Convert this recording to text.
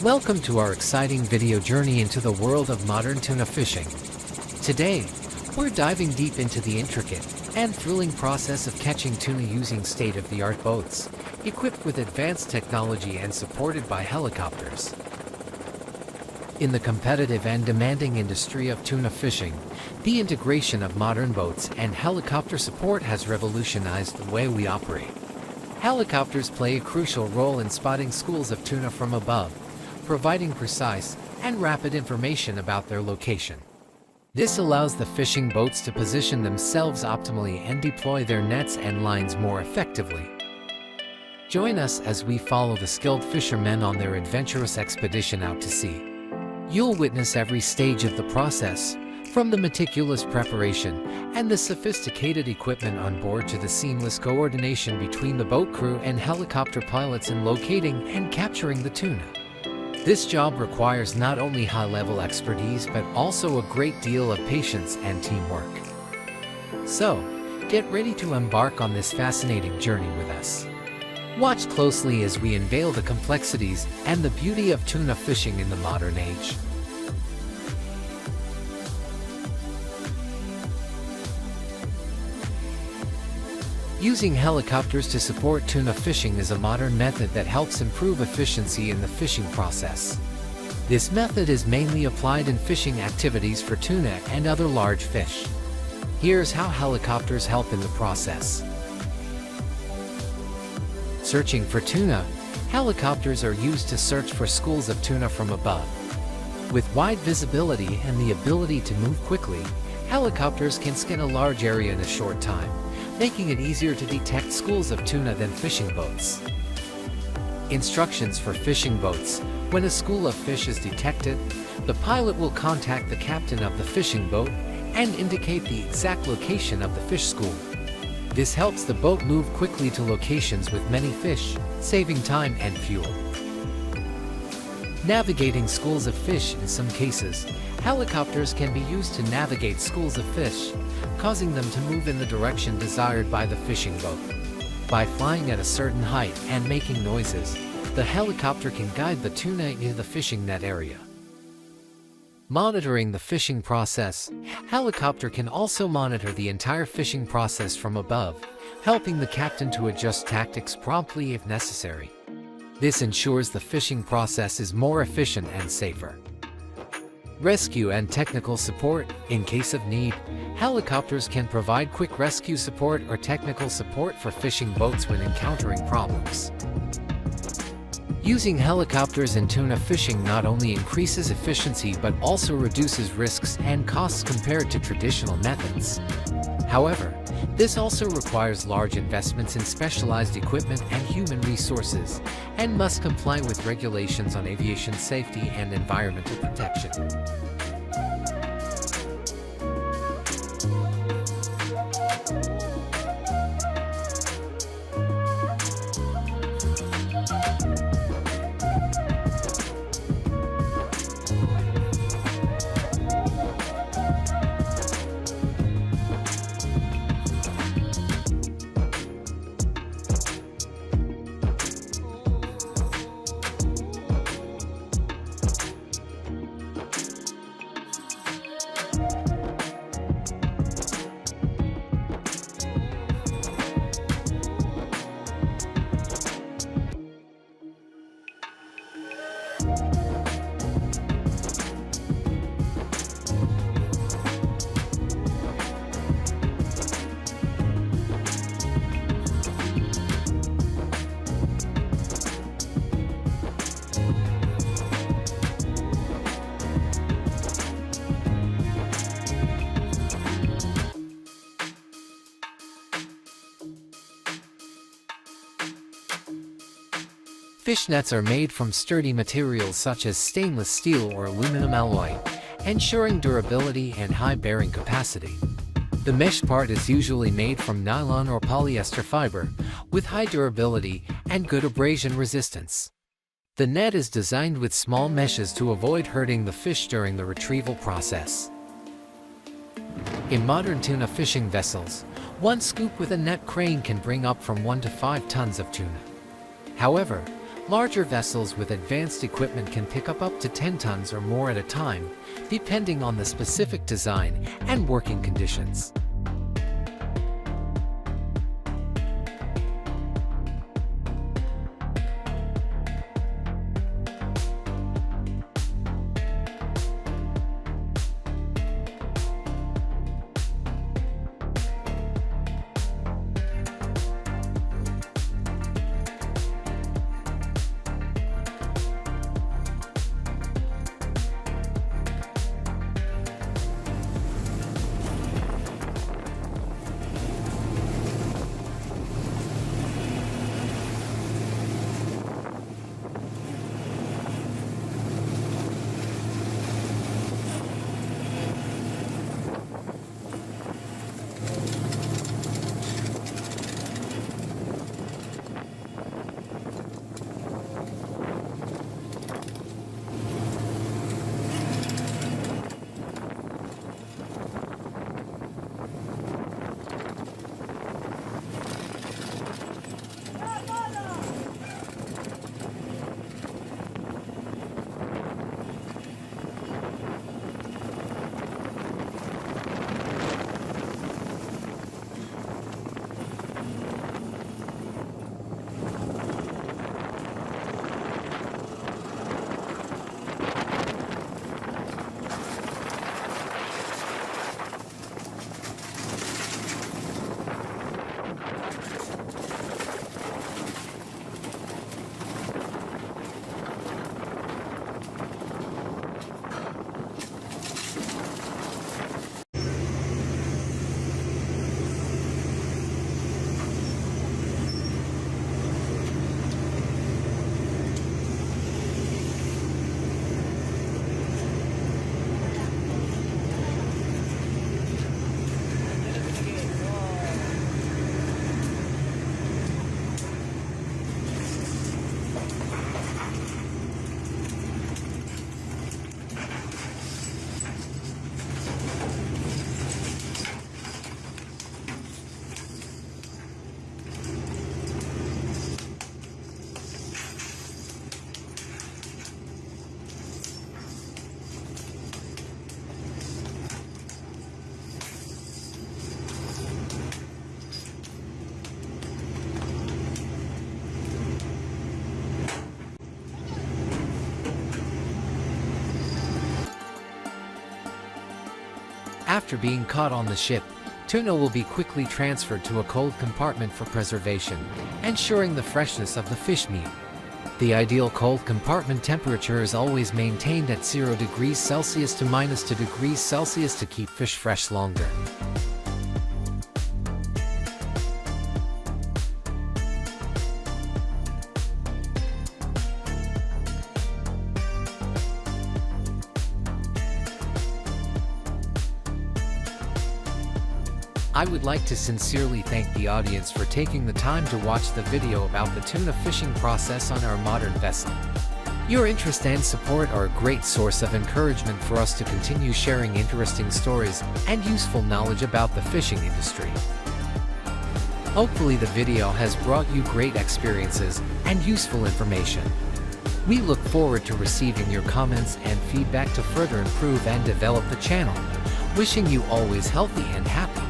Welcome to our exciting video journey into the world of modern tuna fishing. Today, we're diving deep into the intricate and thrilling process of catching tuna using state-of-the-art boats, equipped with advanced technology and supported by helicopters. In the competitive and demanding industry of tuna fishing, the integration of modern boats and helicopter support has revolutionized the way we operate. Helicopters play a crucial role in spotting schools of tuna from above, providing precise and rapid information about their location. This allows the fishing boats to position themselves optimally and deploy their nets and lines more effectively. Join us as we follow the skilled fishermen on their adventurous expedition out to sea. You'll witness every stage of the process, from the meticulous preparation and the sophisticated equipment on board to the seamless coordination between the boat crew and helicopter pilots in locating and capturing the tuna. This job requires not only high-level expertise but also a great deal of patience and teamwork. So, get ready to embark on this fascinating journey with us. Watch closely as we unveil the complexities and the beauty of tuna fishing in the modern age. Using helicopters to support tuna fishing is a modern method that helps improve efficiency in the fishing process. This method is mainly applied in fishing activities for tuna and other large fish. Here's how helicopters help in the process. Searching for tuna, helicopters are used to search for schools of tuna from above. With wide visibility and the ability to move quickly, helicopters can scan a large area in a short time, making it easier to detect schools of tuna than fishing boats. Instructions for fishing boats. When a school of fish is detected, the pilot will contact the captain of the fishing boat and indicate the exact location of the fish school. This helps the boat move quickly to locations with many fish, saving time and fuel. Navigating schools of fish. In some cases, helicopters can be used to navigate schools of fish, causing them to move in the direction desired by the fishing boat. By flying at a certain height and making noises, the helicopter can guide the tuna into the fishing net area. Monitoring the fishing process. Helicopter can also monitor the entire fishing process from above, helping the captain to adjust tactics promptly if necessary. This ensures the fishing process is more efficient and safer. Rescue and technical support. In case of need, helicopters can provide quick rescue support or technical support for fishing boats when encountering problems. Using helicopters in tuna fishing not only increases efficiency but also reduces risks and costs compared to traditional methods. However, this also requires large investments in specialized equipment and human resources, and must comply with regulations on aviation safety and environmental protection. Fish nets are made from sturdy materials such as stainless steel or aluminum alloy, ensuring durability and high bearing capacity. The mesh part is usually made from nylon or polyester fiber, with high durability and good abrasion resistance. The net is designed with small meshes to avoid hurting the fish during the retrieval process. In modern tuna fishing vessels, one scoop with a net crane can bring up from 1 to 5 tons of tuna. However, Larger vessels with advanced equipment can pick up to 10 tons or more at a time, depending on the specific design and working conditions. After being caught on the ship, tuna will be quickly transferred to a cold compartment for preservation, ensuring the freshness of the fish meal. The ideal cold compartment temperature is always maintained at 0 degrees Celsius to -2 degrees Celsius to keep fish fresh longer. I would like to sincerely thank the audience for taking the time to watch the video about the tuna fishing process on our modern vessel. Your interest and support are a great source of encouragement for us to continue sharing interesting stories and useful knowledge about the fishing industry. Hopefully the video has brought you great experiences and useful information. We look forward to receiving your comments and feedback to further improve and develop the channel. Wishing you always healthy and happy.